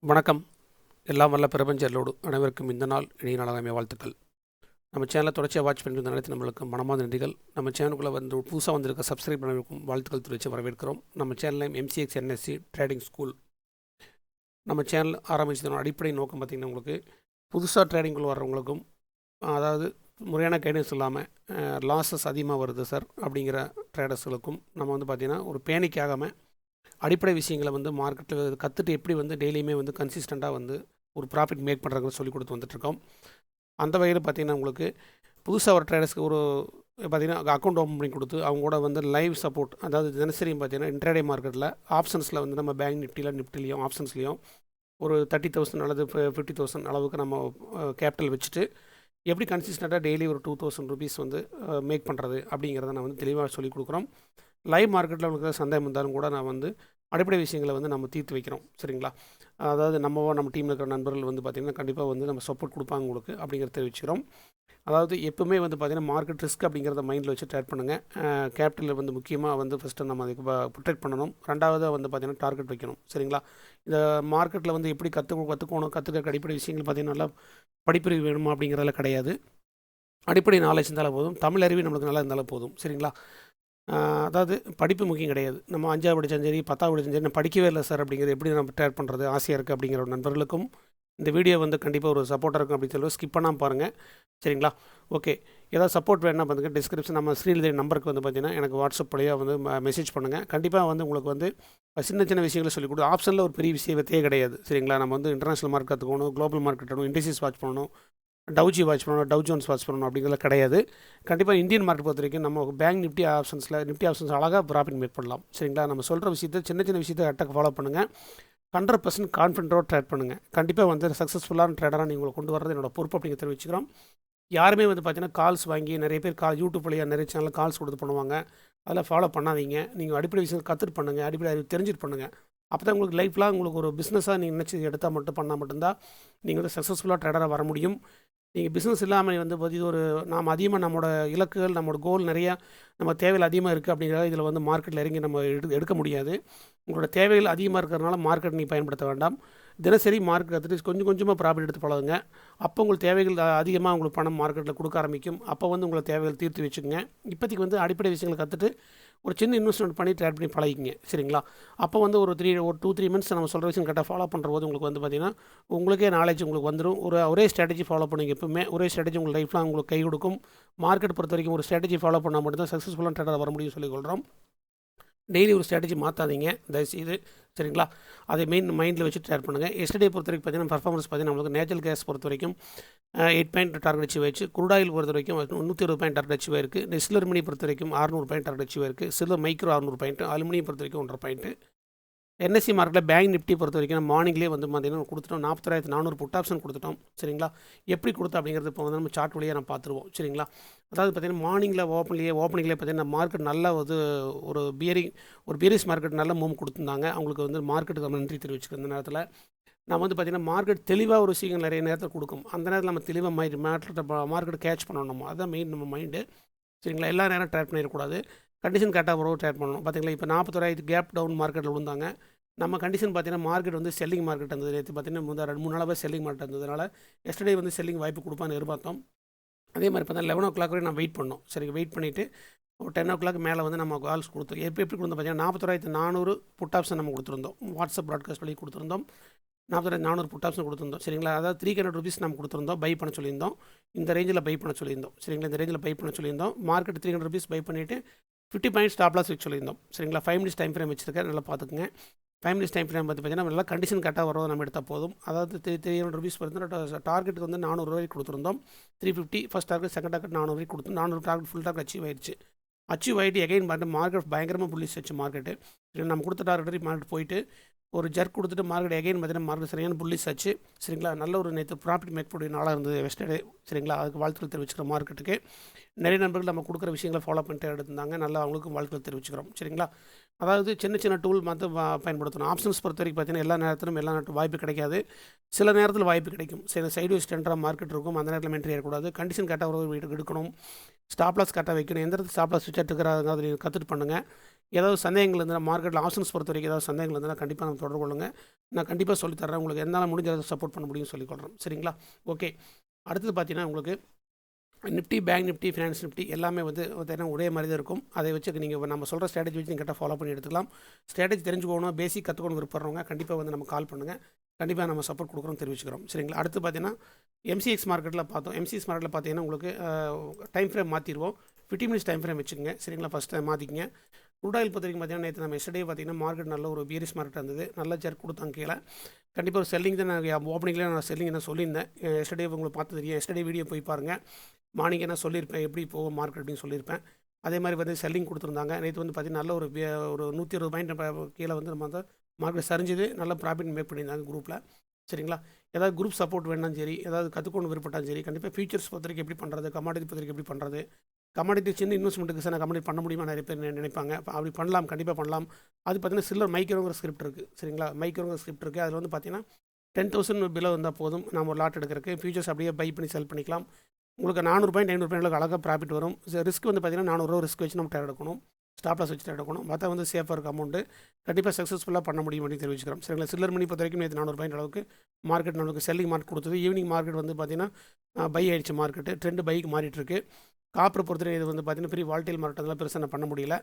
வணக்கம். எல்லாம் வல்ல பிரபஞ்சர்களோடு அனைவருக்கும் இந்த நாள் இனிய நாளாக வாழ்த்துக்கள். நம்ம சேனலை தொடர்ச்சியாக வாட்ச் பண்ணிட்டு நினைத்து நம்மளுக்கு மனமார்ந்த நன்றிகள். நம்ம சேனலுக்குள்ளே வந்து புதுசாக வந்திருக்க சப்ஸ்கிரைப் பண்ணிருக்கும் வாழ்த்துக்கள் தெரிவித்து வரவேற்கிறோம். நம்ம சேனலில் MCX NSC ட்ரேடிங் ஸ்கூல் நம்ம சேனல் ஆரம்பிச்சதோட அடிப்படை நோக்கம் பார்த்திங்கன்னா, உங்களுக்கு புதுசாக ட்ரேடிங்குள்ள வர்றவங்களுக்கும், அதாவது முறையான கைடன்ஸ் இல்லாமல் லாஸஸ் அதிகமாக வருது சார் அப்படிங்கிற ட்ரேடர்ஸ்களுக்கும் நம்ம வந்து பார்த்திங்கன்னா ஒரு பேனிக் ஆகாமல் அடிப்படை விஷயங்களை வந்து மார்க்கெட்டில் கற்றுட்டு எப்படி வந்து டெய்லியுமே வந்து கன்சிஸ்டண்ட்டாக வந்து ஒரு ப்ராஃபிட் மேக் பண்ணுறாங்கன்னு சொல்லி கொடுத்து வந்துட்டுருக்கோம். அந்த வகையில் பார்த்திங்கன்னா, உங்களுக்கு புதுசாக ஒரு ட்ரேடர்ஸ்க்கு ஒரு பார்த்திங்கன்னா அக்கௌண்ட் ஓப்பன் பண்ணி கொடுத்து அவங்க கூட வந்து லைவ் சப்போர்ட், அதாவது தினசரியும் பார்த்திங்கன்னா இன்ட்ராடே மார்க்கெட்டில் ஆப்ஷன்ஸில் வந்து நம்ம பேங்க் நிஃப்டிலையும் ஆப்ஷன்ஸ்லேயும் ஒரு 30,000 அல்லது 50,000 அளவுக்கு நம்ம கேபிட்டல் வச்சுட்டு எப்படி கன்சிஸ்டண்ட்டாக டெய்லி ஒரு 2,000 ருபீஸ் வந்து மேக் பண்ணுறது அப்படிங்கிறத நான் வந்து தெளிவாக சொல்லிக் கொடுக்குறோம். லைவ் மார்க்கெட்டில் உங்களுக்கு சந்தேகம் இருந்தாலும் கூட நான் வந்து அடிப்படை விஷயங்களை வந்து நம்ம தீர்த்து வைக்கிறோம். சரிங்களா? அதாவது நம்ம டீமில் இருக்கிற நண்பர்கள் வந்து பார்த்திங்கன்னா கண்டிப்பாக வந்து நம்ம சப்போர்ட் கொடுப்பாங்க உங்களுக்கு அப்படிங்கிறத தெரிவிச்சுக்கிறோம். அதாவது எப்பவுமே வந்து பார்த்திங்கன்னா மார்க்கெட் ரிஸ்க் அப்படிங்கிறத மைண்டில் வச்சு ட்ரேட் பண்ணுங்கள். கேபிட்டலில் வந்து முக்கியமாக வந்து ஃபஸ்ட்டு நம்ம அதுக்கு ப்ரொடெக்ட் பண்ணணும். ரெண்டாவது வந்து பார்த்திங்கன்னா டார்கெட் வைக்கணும். சரிங்களா? இந்த மார்க்கெட்டில் வந்து எப்படி கற்றுக்க அடிப்படை விஷயங்கள் பார்த்திங்கன்னா நல்லா படிப்பறிவு வேணுமா அப்படிங்கிறதுல கிடையாது. அடிப்படை நாலேஜ் இருந்தாலும் போதும், தமிழ் அறிவு நம்மளுக்கு நல்லா இருந்தாலும் போதும். சரிங்களா? அதாவது படிப்பு முக்கியம் கிடையாது. நம்ம 5ஆவது படித்தாலும் சரி, 10ஆவது படித்தாலும் சரி, நான் படிக்கவே இல்லை சார் அப்படிங்கிறது எப்படி நம்ம ட்ரேட் பண்ணுறது ஆசையாக இருக்குது அப்படிங்கிற ஒரு நண்பர்களுக்கும் இந்த வீடியோ வந்து கண்டிப்பாக ஒரு சப்போர்ட்டாக இருக்கும் அப்படின்னு சொல்லி ஸ்கிப் பண்ணாமல் பாருங்கள். சரிங்களா? ஓகே. ஏதாவது சப்போர்ட் வேணுன்னா பார்த்துங்க, டிஸ்கிரிப்ஷன் நம்ம ஸ்க்ரீனில் நம்பருக்கு வந்து பார்த்திங்கன்னா எனக்கு வாட்ஸ்அப் வழியாக வந்து மெசேஜ் பண்ணுங்கள். கண்டிப்பாக வந்து உங்களுக்கு வந்து சின்ன சின்ன விஷயங்களை சொல்லிக் கொடு. ஆப்ஷனில் ஒரு பெரிய விஷயத்தையே கிடையாது. சரிங்களா? நம்ம வந்து இன்டர்நேஷனல் மார்க்கெட் கற்றுக்கணும், குளோபல் மார்க்கெட் வேணும், இண்டஸ்ட்ரீஸ் வாட்ச் பண்ணணும், டவுஜி வாட்ச் பண்ணணும், டவ் ஜோன்ஸ் வாட்ச் பண்ணணும் அப்படிங்கிறது கிடையாது. கண்டிப்பாக இந்தியன் மார்க்கெட் பொறுத்த வரைக்கும் நம்ம பேங்க் நிஃப்டி ஆப்ஷன்ஸ் அழகாக ப்ராஃபிட் மேக் பண்ணலாம். சரிங்களா? நம்ம சொல்கிற விஷயத்தை சின்ன சின்ன விஷயத்தை அட்டக்கு ஃபாலோ பண்ணுங்கள். 100% கான்ஃபிடென்ட்டோட ட்ரேட் பண்ணுங்கள். கண்டிப்பாக வந்து சக்ஸஸ்ஃபுல்லான ட்ரேடராக நீங்கள் கொண்டு வரது என்னோட பொறுப்பு அப்படிங்கிற தெரிவிச்சுக்கிறோம். யாருமே வந்து பார்த்தீங்கன்னா கால்ஸ் வாங்கி நிறைய பேர் யூடியூப் வழியாக நிறைய சேனலில் கால்ஸ் கொடுத்து பண்ணுவாங்க. அதெல்லாம் ஃபாலோ பண்ணாதீங்க. நீங்கள் அடிப்படை விஷயம் கற்றுட்டு பண்ணுங்கள், அடிப்படை அறிவு தெரிஞ்சுட்டு பண்ணுங்கள். அப்போ தான் உங்களுக்கு லைஃப்லாம் உங்களுக்கு ஒரு பிஸ்னஸாக நீங்கள் நினச்சி எடுத்தால் பண்ணால் மட்டும்தான் நீங்கள் வந்து சக்ஸஸ்ஃபுல்லாக ட்ரேடராக வர முடியும். நீங்கள் பிஸ்னஸ் இல்லாமல் வந்து இது ஒரு நாம் அதிகமாக நம்மளோட இலக்குகள், நம்மளோட கோல் நிறையா நம்ம தேவைகள் அதிகமாக இருக்குது அப்படிங்கிறத இதில் வந்து மார்க்கெட்டில் இறங்கி நம்ம எடுக்க முடியாது. உங்களோட தேவைகள் அதிகமாக இருக்கிறதுனால மார்க்கெட் நீங்கள் பயன்படுத்த வேண்டாம். தினசரி மார்க்கெட் கற்றுட்டு கொஞ்சம் கொஞ்சமாக ப்ராஃபிட் எடுத்து பழகுங்க. அப்போ உங்களுக்கு தேவைகள் அதிகமாக உங்களுக்கு பணம் மார்க்கெட்டில் கொடுக்க ஆரம்பிக்கும். அப்போ வந்து உங்களை தேவைகள் தீர்த்து வச்சுக்கோங்க. இப்போதைக்கு வந்து அடிப்படை விஷயங்களை கற்றுட்டு ஒரு சின்ன இன்வெஸ்ட்மெண்ட் பண்ணி ட்ரேட் பண்ணி பழகிங்க. சரிங்களா? அப்போ வந்து ஒரு 2-3 மந்த்ஸ் நம்ம சொல்கிற விஷயம் கரெக்டாக ஃபாலோ பண்ணுற போது உங்களுக்கு வந்து பார்த்திங்கன்னா உங்களுக்கே நாலேஜ் உங்களுக்கு வந்துடும். ஒரே ஸ்ட்ராட்டஜி ஃபாலோ பண்ணுங்க. எப்பவுமே ஒரே ஸ்ட்ராட்டஜி உங்கள் லைஃப்லாம் உங்களுக்கு கை கொடுக்கும். மார்க்கெட் பொறுத்த வரைக்கும் ஒரு ஸ்ட்ராட்டஜி ஃபாலோ பண்ணால் மட்டும்தான் சக்ஸஸ்ஃபுல்லான ட்ரேடர் வர முடியும்னு சொல்லிக்கொள்கிறோம். டெய்லி ஒரு ஸ்ட்ராட்டஜி மாற்றாதீங்க தயவுசெய்து. சரிங்களா? அதை மைண்டில் வச்சு ட்ரேட் பண்ணுங்கள். எஸ்டர்டே பொறுத்த வரைக்கும் பார்த்திங்கன்னா பர்ஃபார்மன்ஸ் பார்த்திங்கன்னா நம்மளுக்கு நேச்சுரல் கேஸ் பொறுத்த வரைக்கும் 8 பாயிண்ட் டார்கெட் அச்சீவ் ஆயிடுச்சு. குரூடாயில் பொறுத்த வரைக்கும் 120 பாயிண்ட் டார்கெட் அச்சீவ் ஆயிருக்கு. சில்வர்மினி பொறுத்த வரைக்கும் 600 பாயிண்ட் டார்கெட் அச்சீவ் ஆயிருக்கு. சில்வர்மைக்ரோ 600 பாயிண்ட், அலுமினியம் பொறுத்த வரைக்கும் 1.5 பாயிண்ட். NSE மார்க்கெட்டில் பேங்க் நிஃப்டி பொறுத்த வரைக்கும் மார்னிங்லேயே வந்து பார்த்திங்கன்னா கொடுத்துட்டோம். 46,400 புட் ஆப்ஷன் கொடுத்துட்டோம். சரிங்களா? எப்படி கொடுத்தோம் அப்படிங்கிறது இப்போ வந்து நம்ம சார்ட் வழியாக நம்ம பார்த்துருவோம். சரிங்களா? அதாவது பார்த்திங்கன்னா மார்னிங்கில் ஓப்பனிங்லேயே பார்த்திங்கன்னா மார்க்கெட் நல்லா வந்து ஒரு பியரிஷ் மார்க்கெட் நல்ல மூவ் கொடுத்துருந்தாங்க. அவங்களுக்கு வந்து மார்க்கெட்டுக்கு நம்ம நன்றி தெரிவிச்சுக்கிறேன். இந்த நேரத்தில் நான் வந்து பார்த்திங்கன்னா மார்க்கெட் தெளிவாக ஒரு விஷயங்கள் நிறைய நேரத்தில் கொடுக்கும். அந்த நேரத்தில் நம்ம தெளிவாக மார்க்கெட் கேட்ச் பண்ணணும். நம்ம அதுதான் மெயின் நம்ம மைண்டு. சரிங்களா? எல்லா நேரம் ட்ரேட் பண்ணிடக்கூடாது. கண்டிஷன் கரெக்டாக வரவும் ட்ரேட் பண்ணணும். பார்த்திங்களா? இப்போ 41,000 கேப் டவுன் மார்க்கெட்டில் விழுந்தாங்க. நம்ம கண்டிஷன் பார்த்திங்கன்னா மார்க்கெட் வந்து செல்லிங் மார்க்கெட் இருந்தது. நேற்று பார்த்திங்கன்னா 2-3 நாளாகவே செல்லிங் மார்க்கெட் இருந்ததுனால எஸ்டர்டே வந்து செல்லிங் வாய்ப்பு கொடுப்பான்னு எதிர்பார்த்தோம். அதே மாதிரி பார்த்தா 11 o'clock வரையும் நான் வெயிட் பண்ணோம். சரி, வெயிட் பண்ணிவிட்டு ஒரு 10 o'clock மேலே வந்து நம்ம கால்ஸ் கொடுத்தோம். எப்படி கொடுத்தோம் பார்த்திங்கன்னா 41,400 புட் ஆப்ஷன் நம்ம கொடுத்துருந்தோம். வாட்ஸ்அப் ப்ராட்காஸ்ட் வழி கொடுத்துருந்தோம். 41,400 புட் ஆப்ஷன் கொடுத்துருந்தோம். சரிங்களா? அதாவது 300 ருபீஸ் நம்ம கொடுத்துருந்தோம். பை பண்ண சொல்லியிருந்தோம். இந்த ரேஞ்சில் பை பண்ண சொல்லியிருந்தோம். சரிங்களா? இந்த ரேஞ்சில் பை பண்ண சொல்லியிருந்தோம். மார்க்கெட் 300 ருபீஸ் பை பண்ணிவிட்டு 50 பாயிண்ட் ஸ்டாப் லாஸ் வச்சு சொல்லியிருந்தோம். சரிங்களா? 5 மினிட்ஸ் டைம் ஃப்ரேம் வச்சுருக்கேன். நல்லா பார்த்துக்குங்க. 5 மினிட்ஸ் டைம் ஃப்ரேம் பார்த்திங்கன்னா நல்லா கண்டிஷன் கரெக்டாக வரதை நம்ம எடுத்தால் போதும். அதாவது 300 ருபீஸ் டார்கெட்டுக்கு வந்து 400 ரூபாய்க்கு கொடுத்துருந்தோம். 350 ஃபஸ்ட் டார்கெட், செகண்ட் டார்கெட் 400 ரூபாய்க்கு கொடுத்து 400 டார்கெட் ஃபுல் டார்கெட் அச்சீவ் ஆகிட்டு எகைன் பார்த்து மார்க்கெட் பயங்கரமாக புள்ளிஸ் வச்சு மார்க்கெட்டு. நம்ம கொடுத்த டார்கெட் மார்க்கெட் போயிட்டு ஒரு ஜர்க் கொடுத்துட்டு மார்க்கெட் எகைன் பார்த்தீங்கன்னா மார்க்கெட் சரியான புள்ளிஸ் ஆச்சு. சரிங்களா? நல்ல ஒரு நேற்று ப்ராஃபிட் மேக் பண்ணி நாளாக இருந்தது வெஸ்டர்டே. சரிங்களா? அதுக்கு வாழ்த்துக்கள் தெரிவிச்சுக்கிற மார்க்கெட்டுக்கு நிறைய நண்பர்கள் நம்ம கொடுக்குற விஷயங்களை ஃபாலோ பண்ணிட்டு எடுத்திருந்தாங்க. நல்லா அவங்களுக்கும் வாழ்த்துக்கள் தெரிவிச்சுக்கிறோம். சரிங்களா? அதாவது சின்ன டூல் பயன்படுத்தணும். ஆப்ஷன்ஸ் பொறுத்த வரைக்கும் பார்த்தீங்கன்னா எல்லா நேரத்திலும் வாய்ப்பு கிடைக்காது. சில நேரத்தில் வாய்ப்பு கிடைக்கும். சில சைடுவேஸ் டெண்டராக மார்க்கெட் இருக்கும். அந்த நேரத்தில் மென்ட்ரி ஏறக்கூடாது. கண்டிஷன் கரெக்டாக எடுக்கணும். ஸ்டாப் லாஸ் கரெக்டாக வைக்கணும். எந்த இடத்துல ஸ்டாப் லாஸ் வச்சுட்டு இருக்கிறாங்க அதை நீங்கள் கற்றுட்டு பண்ணுங்கள். ஏதாவது சந்தேகங்கள் இருந்தால் மார்க்கெட்டில் ஆப்ஷன்ஸ் பொறுத்த வரைக்கும் ஏதாவது சந்தேகங்கள் இருந்தால் கண்டிப்பாக நம்ம தொடர்பு கொள்ளுங்கள். நான் கண்டிப்பாக சொல்லித்தரேன். உங்களுக்கு என்னால் முடிஞ்ச அளவுக்கு சப்போர்ட் பண்ண முடியும்னு சொல்லிக்கொள்கிறேன். சரிங்களா? ஓகே. அடுத்தது பார்த்தீங்கன்னா உங்களுக்கு Nifty, bank Nifty, finance Nifty எல்லாமே வந்து பார்த்தீங்கன்னா ஒரே மாதிரி தான் இருக்கும். அதை வச்சு நீங்கள் நம்ம சொல்கிற ஸ்ட்ராட்டஜி வச்சு நீங்கள் கரெக்டாக ஃபாலோ பண்ணி எடுத்துக்கலாம். ஸ்ட்ராட்டஜி தெரிஞ்சுக்கணும், பேசிக் கற்றுக்கணும் விருப்பப்படுறவங்க கண்டிப்பாக வந்து நம்ம கால் பண்ணுங்கள். கண்டிப்பாக நம்ம சப்போர்ட் கொடுக்குறோம் தெரிவிச்சுக்கிறோம். சரிங்களா? அடுத்து பார்த்தீங்கன்னா எம்சிஎக்ஸ் மார்க்கெட்டில் பார்த்தோம். எம்சிஎக்ஸ் மார்க்கெட்டில் பார்த்தீங்கன்னா உங்களுக்கு டைம் ஃப்ரேம் மாற்றிடுவோம். 50 மினிட்ஸ் டைம் ஃப்ரேம் வச்சுக்கோங்க. சரிங்களா? First time மாற்றிக்கங்க. குரூடாயில் பொறுத்த வரைக்கும் பார்த்தீங்கன்னா நேற்று நம்ம எஸ்டர்டே பார்த்தீங்கன்னா மார்க்கெட் நல்ல ஒரு பியரிஷ் மார்க்கெட் இருந்தது. நல்ல ஜர்க் கொடுத்தாங்க கீழே. கண்டிப்பாக ஒரு செல்லிங் தான். நான் ஓப்பனிங்லேயே நான் செல்லிங் நான் சொல்லியிருந்தேன். எஸ்டர்டே உங்களுக்கு பார்த்து தெரியும். எஸ்டர்டே வீடியோ போய் பாருங்கள். மார்னிங் என்ன சொல்லியிருப்பேன், எப்படி போகும் மார்க்கெட் அப்படின்னு சொல்லியிருப்பேன். அதே மாதிரி வந்து செல்லிங் கொடுத்துருந்தாங்க. நேற்று வந்து பார்த்திங்கன்னா நல்ல ஒரு 120 பாயிண்ட் கீழே வந்து நம்ம வந்து மார்க்கெட் சரிஞ்சுது. நல்ல ப்ராஃபிட் மேக் பண்ணியிருந்தாங்க குரூப்பில். சரிங்களா? ஏதாவது குரூப் சப்போர்ட் வேணாலும் சரி, ஏதாவது கற்றுக்கொண்டு விருப்பப்பட்டாலும் சரி, கண்டிப்பாக ஃபியூச்சர்ஸ் பொறுத்த வரைக்கும் எப்படி பண்ணுறது, கமாடிட்டி பொறுத்த வரைக்கும் எப்படி பண்ணுறது, கமாடிட்டி சின்ன இன்வெஸ்ட்மெண்ட்டுக்கு சார் நான் கமாடிட்டி பண்ண முடியுமா நிறைய பேர் நினைப்பாங்க. அப்படி பண்ணலாம், கண்டிப்பாக பண்ணலாம். அது பார்த்தீங்கன்னா சில்வர் மைக்ரோங்கிற ஸ்கிரிப்ட் இருக்குது. சரிங்களா? மைக்ரோங்கிற ஸ்கிரிப்ட் இருக்குது. அதில் வந்து பார்த்தீங்கன்னா 10,000 பிலோ வந்தால் போதும் நம்ம ஒரு லாட் எடுக்கிறதுக்கு. ஃபியூச்சர்ஸ் அப்படியே பை பண்ணி செல் பண்ணிக்கலாம். உங்களுக்கு 400 பாயிண்ட் 500 பாயிண்ட் அழகாக ப்ராஃபிட் வரும். ரிஸ்க் வந்து பார்த்தீங்கன்னா 400 ரூபா ரிஸ்க் வச்சு நம்ம ட்ரேட் எடுக்கணும். ஸ்டாப் லாஸ் வச்சு ட்ரேட் எடுக்கணும். மற்ற வந்து சேஃபாக இருக்க அமௌண்ட்டு கண்டிப்பாக சக்ஸஸ்ஃபுல்லாக பண்ண முடியும் அப்படின்னு தெரிவிச்சுக்கிறோம். சரிங்களா? சில்லர் மணி பொறுத்த வரைக்கும் நேற்று 400 பாயிண்ட் அளவுக்கு மார்க்கெட் நம்மளுக்கு செல்லிங் மார்க் கொடுத்தது. ஈவினிங் மார்க்கெட் வந்து பார்த்தீங்கன்னா பை ஆயிடுச்சு. மார்க்கெட்டு ட்ரெண்டு பைக்கு மாறிட்டுருக்கு. காப்பர் பொறுத்தவரை இது வந்து பார்த்தீங்கன்னா பெரிய வால்டைல் மார்க்கெட் அதெல்லாம் பெருசாக நான் பண்ண முடியல.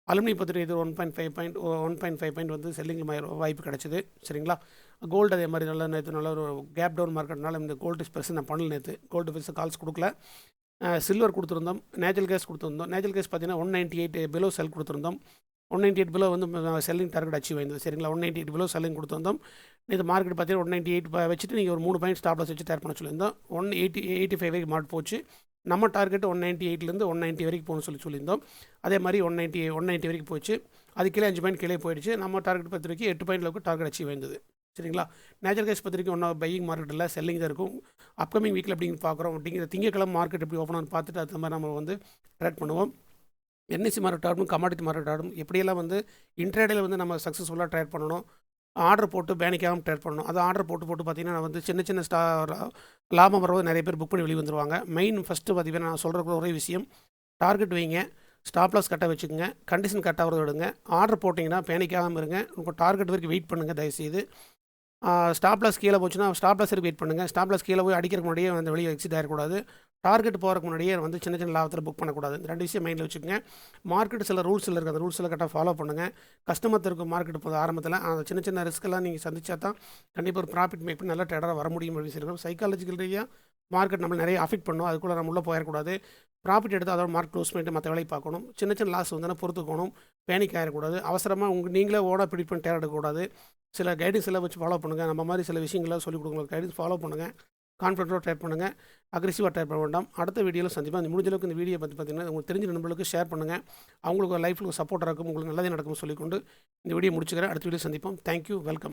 அலுமினி பொறுத்தவரை இது 1.5 பாயிண்ட் வந்து செல்லிங் வாய்ப்பு கிடச்சிது. சரிங்களா? கோல்டு அதே மாதிரி நல்லா நேற்று நல்ல ஒரு கேப் டவுன் மார்க்கெட்னால இந்த கோல்டு பெருசு நான் பண்ணல. நேற்று கோல்டு பெருசு கால்ஸ் கொடுக்கல. சில்வர் கொடுத்துருந்தோம். நேச்சுரல் கேஸ் கொடுத்துருந்தோம். நேச்சுரல் கேஸ் பார்த்தீங்கன்னா 198 பிலோ செல் கொடுத்துருந்தோம். 198 பிலோ வந்து செல்லிங் டார்கெட் அச்சீவ் ஆயிருந்தது. சரிங்களா? 198 பிலோ செல்லிங் கொடுத்துருந்தோம். இது மார்க்கெட் பார்த்தீங்கன்னா 198 வச்சுட்டு நீங்கள் ஒரு 3 பாயிண்ட் ஸ்டாப் லாஸ் வச்சு டேர் பண்ண சொல்லியிருந்தோம். 185 வரைக்கும் மார்க் போச்சு. நம்ம டார்கெட் 198லேருந்து 190 வரைக்கும் போகணும்னு சொல்லியிருந்தோம். அதே மாதிரி 190 வரைக்கும் போச்சு. அது கீழே 5 பாயிண்ட் கீழே போயிடுச்சு. நம்ம டார்கெட் பொறுத்த வரைக்கும் 8 பாயிண்ட் அளவுக்கு டார்கெட் அச்சீவ் ஆயிருந்தது. சரிங்களா? நேச்சுரல் கேஸ் பொறுத்த வரைக்கும் ஒன்றும் பையிங் மார்க்கெட் இல்லை, செல்லிங் தான் இருக்கும். அப்கமிங் வீக்கில் எப்படின்னு பார்க்குறோம். அப்படிங்கிற திங்கக்கிழமை மார்க்கெட் எப்படி ஓப்பன் ஆகுன்னு பார்த்துட்டு அது மாதிரி நம்ம வந்து ட்ரேட் பண்ணுவோம். என்எஸ்சி மார்க்கெட் ஆடும், கமாடிட்டி மார்க்கெட் ஆடும், எப்படியெல்லாம் வந்து இன்ட்ரேடேல வந்து நம்ம சக்ஸஸ்ஃபுல்லாக ட்ரேட் பண்ணணும். ஆர்டர் போட்டு பேனிக்காகவும் ட்ரேட் பண்ணணும். அது ஆர்டர் போட்டு பார்த்தீங்கன்னா நான் வந்து சின்ன சின்ன லாபம் வரவும் நிறைய பேர் புக் பண்ணி வெளியே வந்துடுவாங்க. மெயின் ஃபஸ்ட்டு பார்த்தீங்கன்னா நான் சொல்கிற ஒரே விஷயம், டார்கெட் வைங்க, ஸ்டாப் லாஸ் கரெக்டாக வச்சுக்கோங்க, கண்டிஷன் கரெக்டாக வரது விடுங்க. ஆர்டர் போட்டிங்கன்னா பேனிக்காகாமல் இருங்க. உங்கள் டார்கெட் வரைக்கும் வெயிட் பண்ணுங்கள் தயவுசெய்து. ஸ்டாப் லாஸ் கீழே போச்சுன்னா ஸ்டாப் லாஸ் வரைக்கும் வெயிட் பண்ணுங்கள். ஸ்டாப் லாஸ் கீழே போய் அடிக்கிறதுக்கு முன்னாடியே வந்து வெளியே எக்ஸிட் ஆகிடக்கூடாது. டார்கெட் போகிறதுக்கு முன்னாடியே வந்து சின்ன சின்ன லாபத்தில் புக் பண்ணக்கூடாது. இந்த 2 விஷயம் மைண்டில் வச்சுக்கோங்க. மார்க்கெட் சில ரூல்ஸில் இருக்குது. அந்த ரூல்ஸில் கரெக்டாக ஃபாலோ பண்ணுங்கள். கஸ்டமர் இருக்கும் மார்க்கெட் போது ஆரம்பத்தில் அந்த சின்ன சின்ன ரிஸ்க்கெல்லாம் நீங்கள் சந்திச்சா தான் கண்டிப்பாக ஒரு ப்ராஃபிட் மேக் பண்ணி நல்ல ட்ரேடராக வர முடியும் அப்படின்னு சொல்லியிருக்கோம். சைக்காலஜிக்கல் ரீதியாக மார்க்கெட் நம்மளை நிறைய அஃபெக்ட் பண்ணும். அதுக்குள்ளே நம்ம உள்ளே போயிடக்கூடாது. ப்ராஃபிட் எடுத்து அதோட மார்க் க்ளோஸ் பண்ணிட்டு மற்ற வேலையை பார்க்கணும். சின்ன சின்ன லாஸ் வந்தோன்னா பொறுத்துக்கணும். பேனிக் ஆகிடக்கூடாது. அவசரமாக நீங்களே ப்ரிடிக்ட் பண்ணி ட்ரேட் எடுக்கக்கூடாது. சில கைடன்ஸ் எல்லாம் வச்சு ஃபாலோ பண்ணுங்கள். நம்ம மாதிரி சில விஷயங்கள்லாம் சொல்லிக் கொடுங்க. கைடன்ஸ் ஃபாலோ பண்ணுங்கள். கான்ஃபிடென்ட்டாக ட்ரேட் பண்ணுங்கள். அக்ரெசிவாக ட்ரேட் பண்ண வேண்டாம். அடுத்த வீடியோவில் சந்திப்போம். முடிஞ்ச அளவுக்கு இந்த வீடியோ பற்றி பார்த்தீங்கன்னா உங்களுக்கு தெரிஞ்ச நண்பர்களுக்கு ஷேர் பண்ணுங்கள். அவங்களுக்கு லைஃப்பில் சப்போர்ட்டாக இருக்கும், உங்களுக்கு நல்லதே நடக்கும்னு சொல்லிக்கொண்டு இந்த வீடியோ முடிச்சுக்கிறேன். அடுத்த வீடியோ சந்திப்போம். தேங்க்யூ. வெல்கம்.